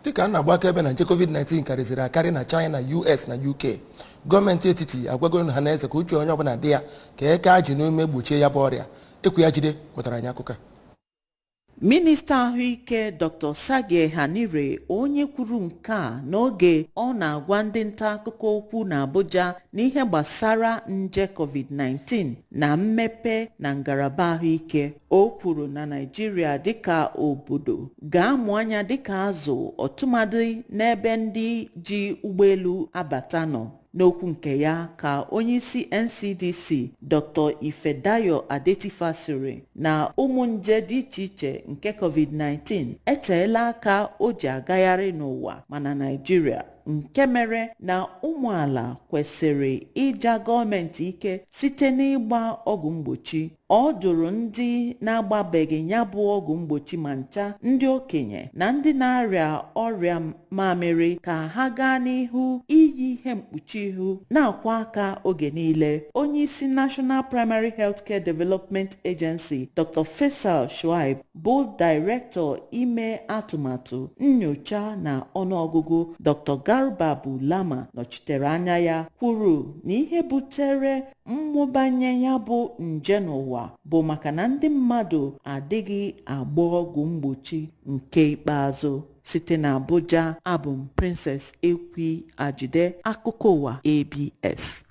dịka a na-agba akaebe na nje COVID-19 karịziri akarị na China, US na UK. Gọọmenti etiti agwagoro ha na eze ka uche onye ọbụla dị ya ka eke ajị n'ume gbochie ya bụ ọrịa. Ekwu ya jide wetara anyị akụkọ. Minista ahụike Dr. Sage Hanire onye kwuru nke a n'oge ọ na-agwa ndị nta akụkọ okwu na Abuja n'ihe gbasara nje COVID-19 na mmepe na ngalaba ahụike. O kwuru na Naịjirịa dịka obodo ga-amụ anya dịka azụ ọtụmadị n'ebe ndị ji ụgbọelu abata nọ. N'okwu nke ya ka onyeisi NCDC Dr. Ifedayo Adetifa sịrị na ụmụ nje dị iche iche nke COVID-19 eteela aka o ji agagharị n'ụwa mana Naịjirịa, nke mere na ụmụala kwesịrị ịja gọọmenti ike site n'ịgba ọgwụ mgbochi. Ọ dụrụ ndị na-agbabeghị ya bụ ọgwụ mgbochi ma ncha, ndị okenye na ndị na-arịa ọrịa mamịrị ka ha gaa n'ihu iyi ihe mkpuchi ihu na-akwa aka oge niile. Onyeisi National Primary Healthcare Development Agency Dr. Faisal Shuaib bụ Director ime atụmatụ nyocha na ọnụọgụgụ Dr. Garba Bulama nọchitere anya ya kwuru na ihe butere mmụbanye ya bụ nje n'ụwa bụ maka na ndị mmadụ adịghị agba ọgwụ mgbochi nke ikpeazụ. Site na Abuja, abụ m Princess Ekwi Ajide, akụkọ ụwa ABS.